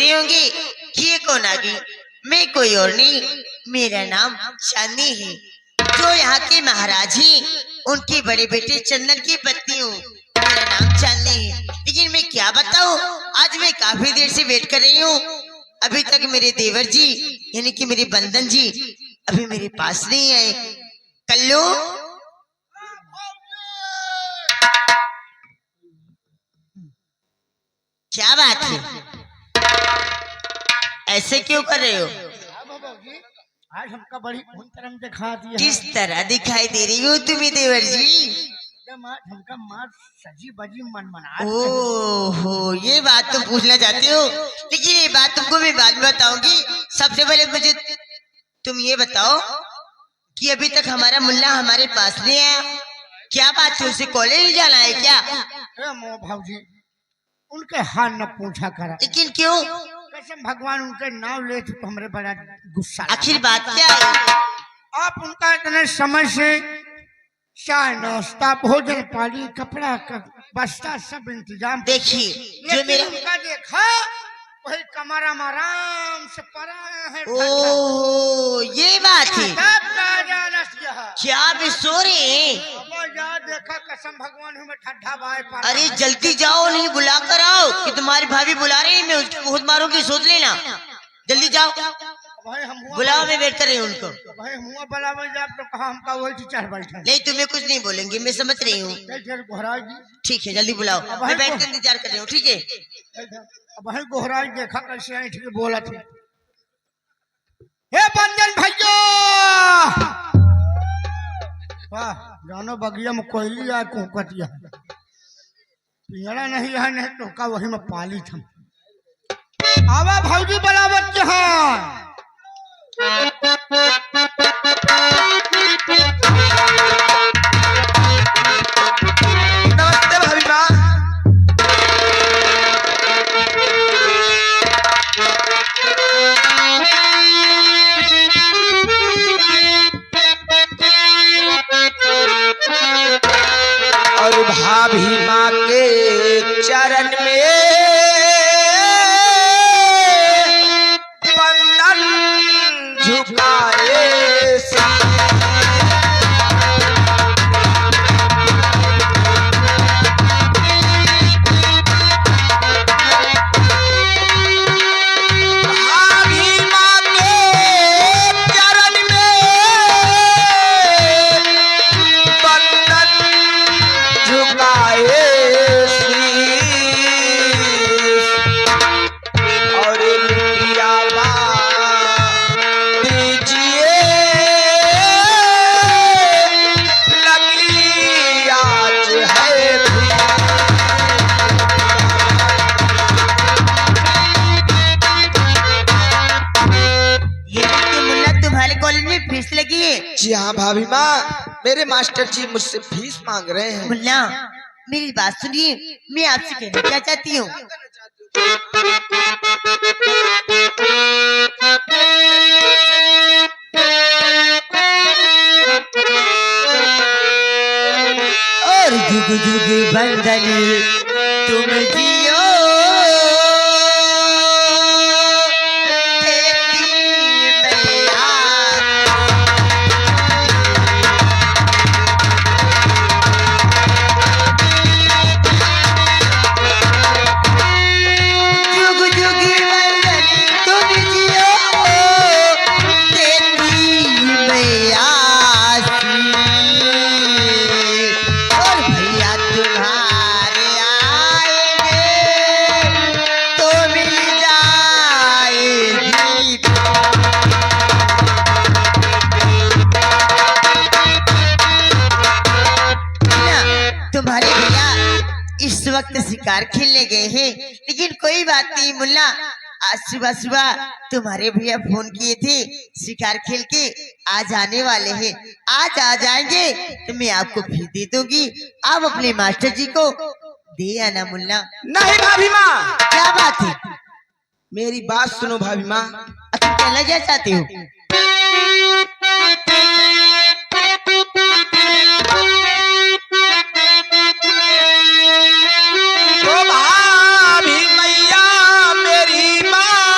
रहे होंगे कि ये कौन आ गई। मैं कोई और नहीं, मेरा नाम चांदनी है, जो यहाँ के महाराज हैं उनके बड़े बेटे चंदन की पत्नी हूँ। मेरा नाम चांदनी है, लेकिन मैं क्या बताऊँ, आज मैं काफी देर से वेट कर रही हूँ। अभी तक मेरे देवर जी यानी कि मेरे बंधन जी अभी मेरे पास नहीं आए। कल्लू, क्या बात है, ऐसे क्यों कर रहे हो? आज हमका बड़ी तरह दिखा दिया। किस तरह दिखाई दे रही हो तुम्हें देवर जी? हमका माँ सजी बजी मन मना। ओहो, ये बात तो पूछना चाहते हो, लेकिन ये बात तुमको मैं बाद में बताऊंगी। सबसे पहले मुझे तुम ये बताओ कि अभी तक हमारा मुल्ला हमारे पास नहीं आया, क्या बात है, उसे कॉलेज जाना है क्या? भाजी उनके हाल न पूछा करा। लेकिन क्यों? कसम भगवान उनके नाम ले तो हमारे बड़ा गुस्सा। आखिर बात क्या है? आप उनका इतने समय से चाय नाश्ता भोजन पानी कपड़ा बस्ता सब इंतजाम। देखिए जो मेरा उनका देखा वही कमरा में आराम से पड़ा है। ओह, ये बात है, क्या भी सो रहे हैं? देखा कसम भगवान हमें ठंडा बाय। अरे जल्दी जाओ, नहीं बुला कर आओ कि तुम्हारी भाभी बुला रही है, मैं उसको बहुत मारूंगी, सोच लेना। जल्दी जाओ, बुलाओ, मैं वेट कर रही हूँ उनको। भाई हुआ बुलावे जाब तो कहा हमका वही टीचर बैठा। नहीं, तुम्हें कुछ नहीं बोलेंगे, मैं समझ रही हूँ। ठीक है, जल्दी बुलाओ, मैं बैठ कर इंतजार कर रही हूँ। ठीक है, भाई गोहराज देखा कैसे आई ठीक बोला थी। हे बंधन भैया, वाह जानो बगिया में कोयली आए कोकटिया पिंजरा नहीं है, नहीं तो का वही में पाली था। आवा भौजी बराबर जहां नमस्ते भाभी माँ। और भाभी माँ के चरण में बंधन झुकाए लगी है। जी हाँ भाभी माँ, मेरे मास्टर जी मुझसे फीस मांग रहे हैं। मुन्ना मेरी बात सुनिए, मैं आपसे कहना क्या चाहती हूँ। और जुग जुग बंदनी तुम जियो तुम्हारे भैया इस वक्त शिकार खेलने गए हैं, लेकिन कोई बात नहीं मुल्ला, आज सुबह सुबह तुम्हारे भैया फोन किए थे शिकार खेल के आ जाने वाले हैं। आज आ जाएंगे तो मैं आपको फिर दे दूंगी, आप अपने मास्टर जी को दे आना मुल्ला। नहीं भाभी माँ। क्या बात है? मेरी बात सुनो भाभी माँ। तुम कहना क्या चाहते हो? तो भाभी मैया मेरी बात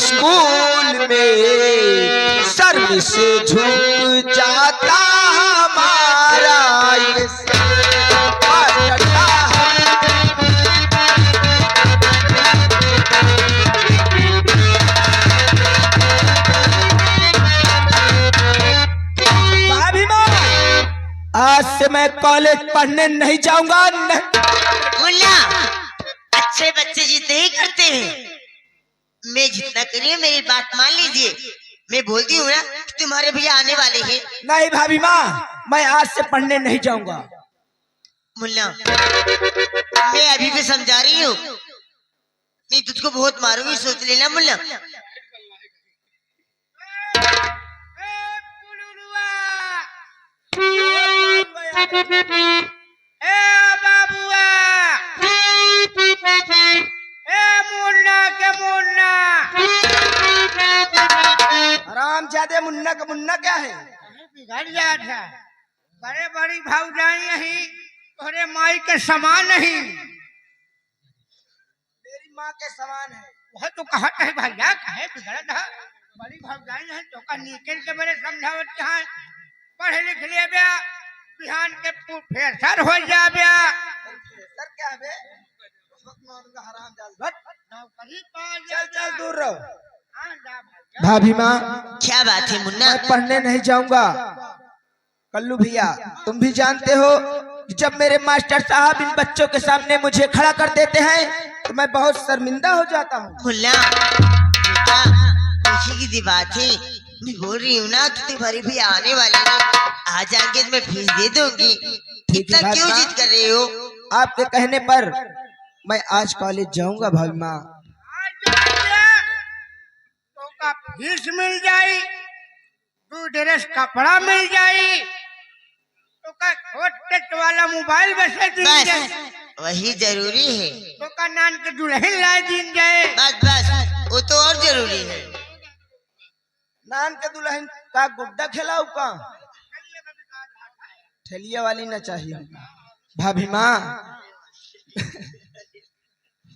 स्कूल में शर्म से झुक जाता हमारा ये मास्टर साहब। भाभी माँ, आज से मैं कॉलेज पढ़ने नहीं जाऊंगा। मुन्ना, अच्छे बच्चे जितने ही करते हैं, मैं जितना करिए मेरी बात मान लीजिए। मैं बोलती हूँ ना कि तुम्हारे भैया आने वाले हैं। नहीं भाभी माँ, मैं आज से पढ़ने नहीं जाऊंगा। मुन्ना, मैं अभी भी समझा रही हूँ, नहीं तुझको बहुत मारूंगी, सोच लेना मुन्ना। हरामजादे, मुन्ना का मुन्ना क्या है? बिगड़ जात है। बड़े बड़ी भौजाई नहीं, तोरे माई के समान नहीं। मेरी माँ के समान है। वह तो कहत है भैया, कहे बिगड़त है। बड़ी भौजाई है तो का निकल के बड़े समझावत के हैं, पढ़ लिख ले बया, बिहान के प्रोफेसर हो जा बया। सर क्या है? हरामजादा, नौकरी पा चल चल दूर रहो। हाँ, जा भैया। भाभी माँ, क्या बात है मुन्ना? मैं पढ़ने नहीं जाऊंगा। कल्लू भैया, तुम भी जानते हो कि जब मेरे मास्टर साहब इन बच्चों के सामने मुझे खड़ा कर देते हैं तो मैं बहुत शर्मिंदा हो जाता हूँ। मुन्ना बेटा, पीछे की दी बात है, मैं बोल रही हूँ ना कि तुम्हारे भैया आने वाले हैं, आ जाएंगे तो मैं फीस दे दूंगी। ठीक है इतना क्यों भाभी जिद कर रहे हो? आपके कहने पर मैं आज कॉलेज जाऊंगा भाभी माँ। तो का फीस मिल जाई, दू ड्रेस कपड़ा मिल जाई, तो का छोटे वाला मोबाइल वैसे दिन बस जाए, वही जरूरी है। तो का नान के दुल्हन लाए दिन जाए। बस बस, वो तो और जरूरी है। नान के दुल्हन का गुड्डा खिलाऊ का ठेलिया वाली ना चाहिए भाभी माँ।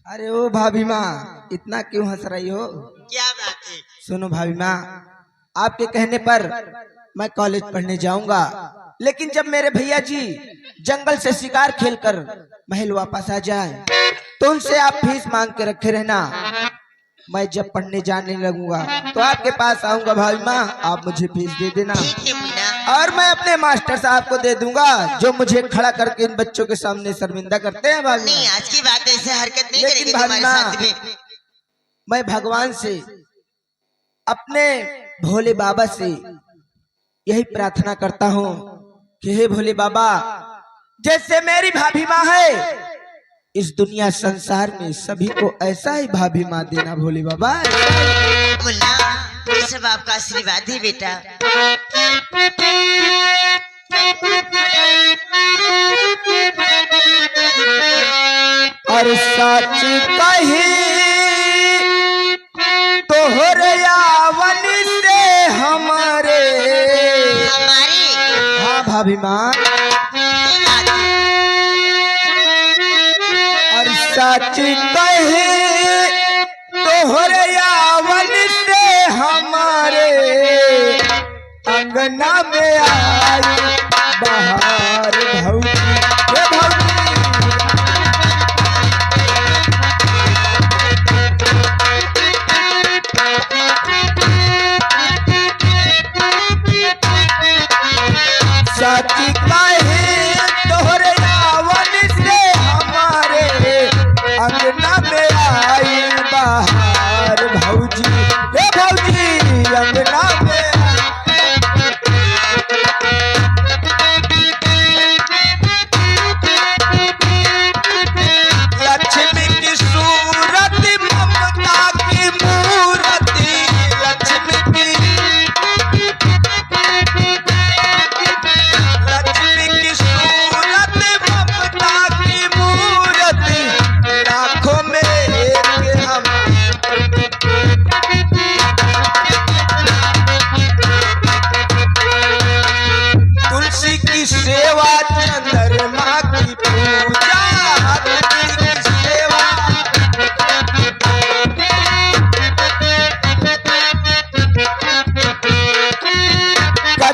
अरे ओ भाभी माँ, इतना क्यों हंस रही हो? क्या बात है? सुनो भाभी माँ, आपके कहने पर मैं कॉलेज पढ़ने जाऊंगा, लेकिन जब मेरे भैया जी जंगल से शिकार खेलकर महल वापस आ जाए तो उनसे आप फीस मांग के रखे रहना। मैं जब पढ़ने जाने लगूंगा तो आपके पास आऊंगा भाभी माँ, आप मुझे फीस दे देना ठीक है मुन्ना। और मैं अपने मास्टर साहब को दे दूंगा जो मुझे खड़ा करके इन बच्चों के सामने शर्मिंदा करते हैं भाभी नहीं, माँ। आज की बात ऐसे हरकत नहीं लेकिन करेगी तुम्हारे भावना, साथ में। मैं भगवान से, अपने भोले बाबा से यही प्रार्थना करता हूँ कि हे भोले बाबा, जैसे मेरी भाभी माँ है, इस दुनिया संसार में सभी को ऐसा ही भाभी माँ देना भोले बाबा। मुन्ना, ये सब आपका आशीर्वाद है बेटा। और सच कही तोहरे यावन से हमारे। हमारी हाँ भाभी माँ, और सच कही तोहरे यावन से हमारे अंगना में आई बहार भौजी। हे भौजी, सच कहे तोहरे यावन से हमारे अंगना में आई बहार भौजी। हे भौजी, अंगना में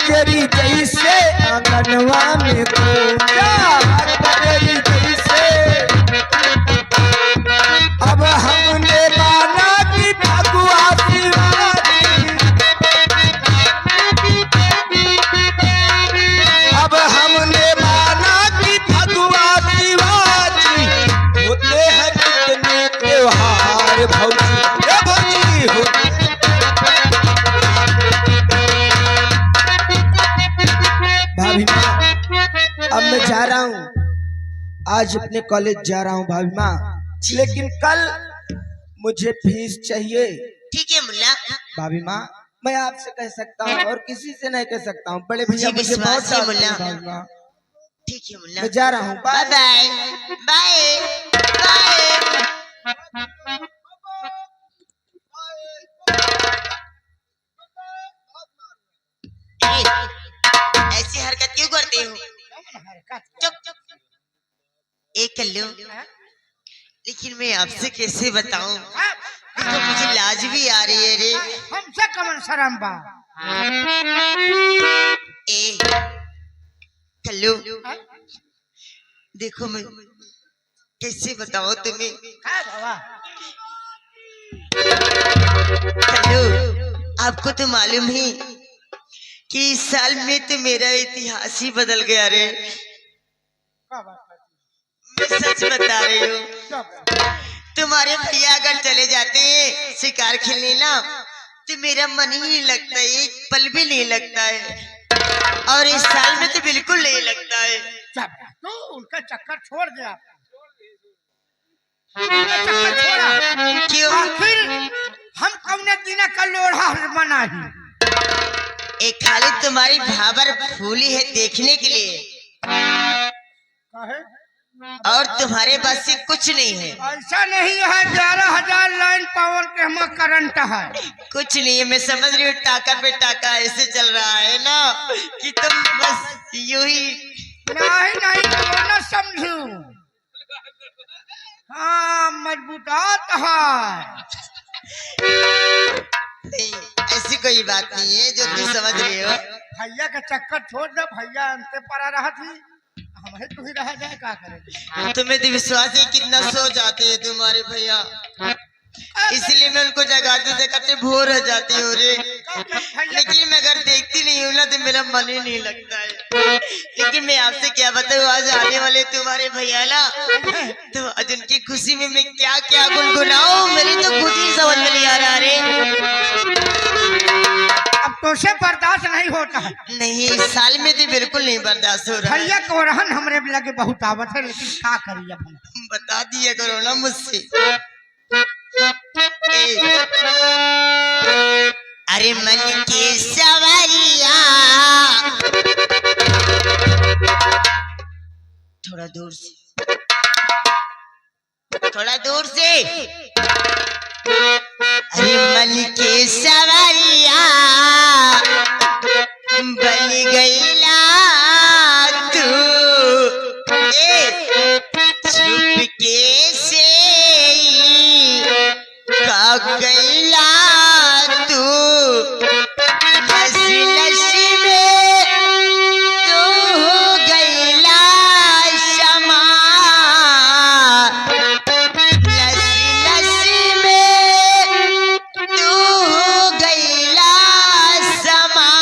कजरी जैसे आंगनवा में पूजा कजरी जैसे। अब हमने माना कि फगुआ शिवाजी, अब हमने माना कि फगुआ शिवाजी होते हैं कितने त्योहार भौजी, ए भौजी होते। भाभी माँ, अब मैं जा रहा हूँ, आज अपने कॉलेज जा रहा हूँ भाभी माँ, लेकिन कल मुझे फीस चाहिए। ठीक है मुल्ला। भाभी माँ, मैं आपसे कह सकता हूँ और किसी से नहीं कह सकता हूँ, बड़े भैया मुझे मुझे बहुत विश्वास है डांटते हैं मुल्ला। भाभी माँ। ठीक है मुल्ला, मैं जा रहा हूँ, bye bye. Bye bye bye. ऐसी हरकत क्यों करते हो? चुप चुप। एक कल्लू, लेकिन मैं आपसे कैसे बताऊं? देखो मुझे लाज भी आ रही है रे। हमसे कमन शर्म बा। ए कल्लू, देखो मैं कैसे बताऊं तुम्हें? काय बाबा? कल्लू, आपको तो मालूम ही कि इस साल में तो मेरा इतिहास ही बदल गया रे। क्या बात करती मैं सच बता रही हूँ। क्या बात? तुम्हारे भैया अगर चले जाते हैं शिकार खेलने ना, तो मेरा मन ही नहीं लगता है, एक पल भी नहीं लगता है। और इस साल में तो बिल्कुल नहीं लगता है। तो उनका चक्कर छोड़ दिया, उनका चक्कर छोड़ा। क्यों? आखिर हम कौन दिन का लोढ़ा मनाही? एक खाली तुम्हारी भाबर फूली है देखने के लिए, काहे? और तुम्हारे पास से कुछ नहीं है। ऐसा नहीं है, 11,000 लाइन पावर के हमारा करंट है। कुछ नहीं है, मैं समझ रही हूँ, टाका पे टाका ऐसे चल रहा है ना कि तुम बस यूं ही। नहीं नहीं, वो न समझू। हाँ, मजबूतात है। नहीं, ऐसी कोई बात नहीं है जो तुम समझ रही हो। भैया का चक्कर छोड़ दे, भैया अंते पड़ा रहा थी, हमें तू ही रह जाए, क्या करेंगे? तुम्हें तो विश्वास है कितना सो जाते हैं तुम्हारे भैया, इसलिए मैं उनको जगाते जगाते भोर हो जाती हूँ रे। लेकिन मैं अगर देखती नहीं हूँ ना तो मेरा मन ही नहीं लगता है। लेकिन मैं आपसे क्या बताऊँ, आज आने वाले तुम्हारे भैया ना, तो आज उनकी खुशी में मैं क्या क्या गुनगुनाऊं, मेरी तो खुद ही समझ में नहीं आ रहा रे। अब तो से बर्दाश्त नहीं होता है। नहीं, इस साल में तो बिल्कुल नहीं बर्दाश्त हो रहा है। भैया को रहन हमरे भी लगे बहुत आवत है, लेकिन क्या करिए अब हम? बता दिया करो ना मुझसे। अरे मन की सवारिया, थोड़ा दूर से, थोड़ा दूर से। अरे मन की सवारिया बन गईला तू, चुपके से का गईला तू, नसी नसी में तू गईला शमा, नसी नसी में तू गईला समा,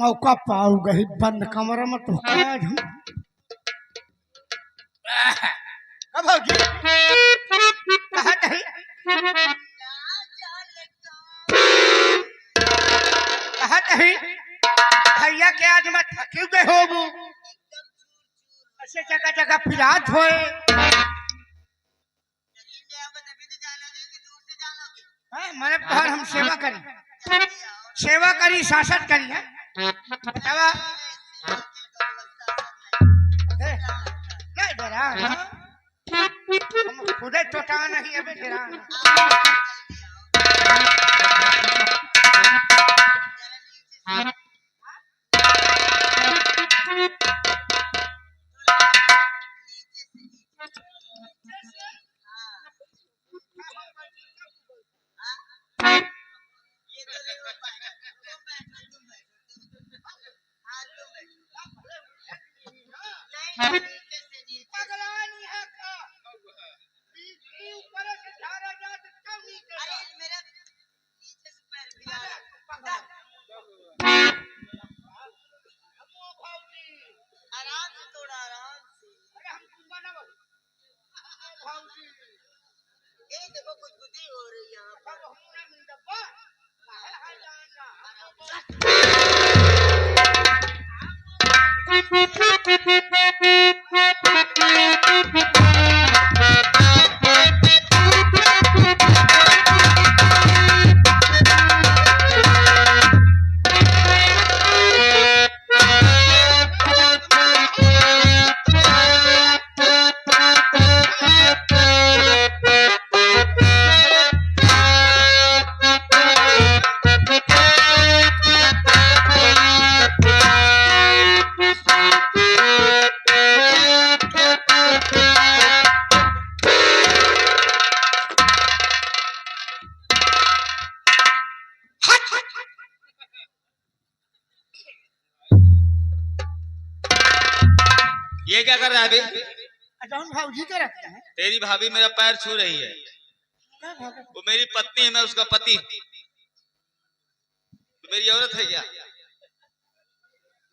मौका पाऊ गई बंद कमरा में तो आज हम कब आओगी कहाँ कहीं कहाँ कहीं भैया के आज मैं थकी गए हो वो ऐसे जगह जगह फिरात होए हाँ, मैंने कहा हम सेवा करी शासन करी है बतावा नहीं डरा हम खुदे टोटा नहीं अबे डरा देखो कुछ गुदी हो रही है यहाँ पर। ये क्या कर रहा है अभी? अच्छा हम भाजी के रखते हैं तेरी भाभी मेरा पैर छू रही है। वो मेरी पत्नी है, मैं उसका पति। तो मेरी औरत है क्या?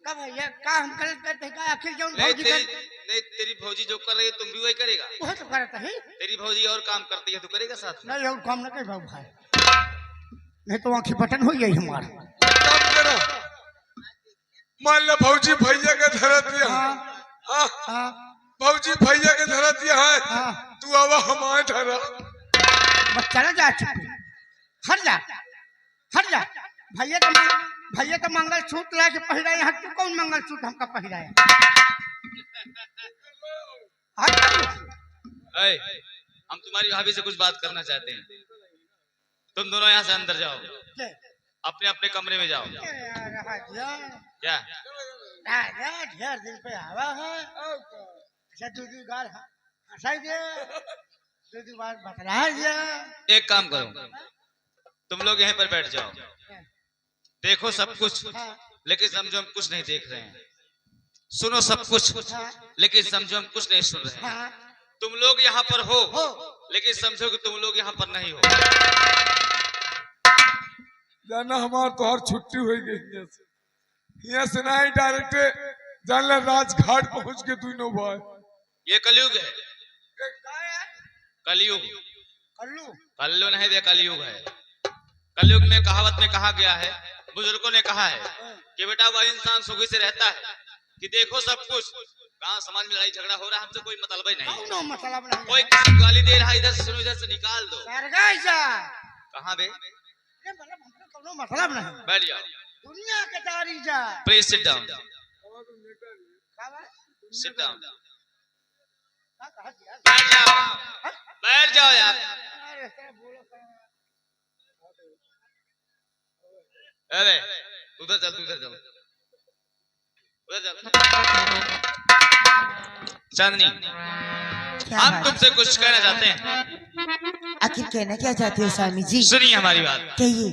कब भैया का हम गलत करते हैं का आखिर जो नहीं तेरी भौजी जो कर रही है तुम भी वही करेगा। वो तो करता है तेरी भौजी और काम करती है तो करेगा साथ में। नहीं और काम न कर बाबू भाई नहीं तो आंखें बटन हो गई हमारा। मान लो भौजी भैया के धरा दिया भौजी भैया के धरा दिया है तू आवा हमारे धरा बस चला जा चुके हट जा भैया का मंगलसूत्र ला के पहराए यहाँ तू कौन मंगलसूत्र हमका पहराया हम तुम्हारी भाभी से कुछ बात करना चाहते हैं। तुम दोनों यहाँ से अंदर जाओ, अपने अपने कमरे में जाओ। क्या ढेर दिन पे आवा है अच्छा दूधी गाल हंसाई दे दूधी बात बतला दिया। एक काम करो, तुम लोग यहीं पर बैठ जाओ, देखो सब कुछ लेकिन समझो हम कुछ नहीं देख रहे हैं, सुनो सब कुछ लेकिन समझो हम कुछ नहीं सुन रहे हैं। तुम लोग यहाँ पर हो लेकिन समझो कि तुम लोग यहाँ पर नहीं हो। जाना हमार तो हर छुट्टी हो गई यहाँ से नहीं डायरेक्ट जानला राजघाट पहुंच के तू नो भाई। ये कलयुग है, कलयुग कल्लू नहीं दे कलयुग है। कलयुग में कहावत में कहा गया है, बुजुर्गों ने कहा है कि बेटा वह इंसान सुखी से रहता है कि देखो सब कुछ कहाँ समाज में लड़ाई झगड़ा हो रहा है, हमसे कोई मतलब ही नहीं। कोई किसी गाली दे रहा है इधर से सुनो, इधर से निकाल दो। कहाँ बे मतलब नहीं बैठ जाओ, दुनिया के तारी जा please sit down, sit down, बैठ जाओ यार। अरे उधर चल, उधर चल, उधर चल। चांदनी हम तुमसे कुछ कहना चाहते हैं। आखिर कहना क्या चाहते हो स्वामी जी? सुनिए हमारी बात। कहिए।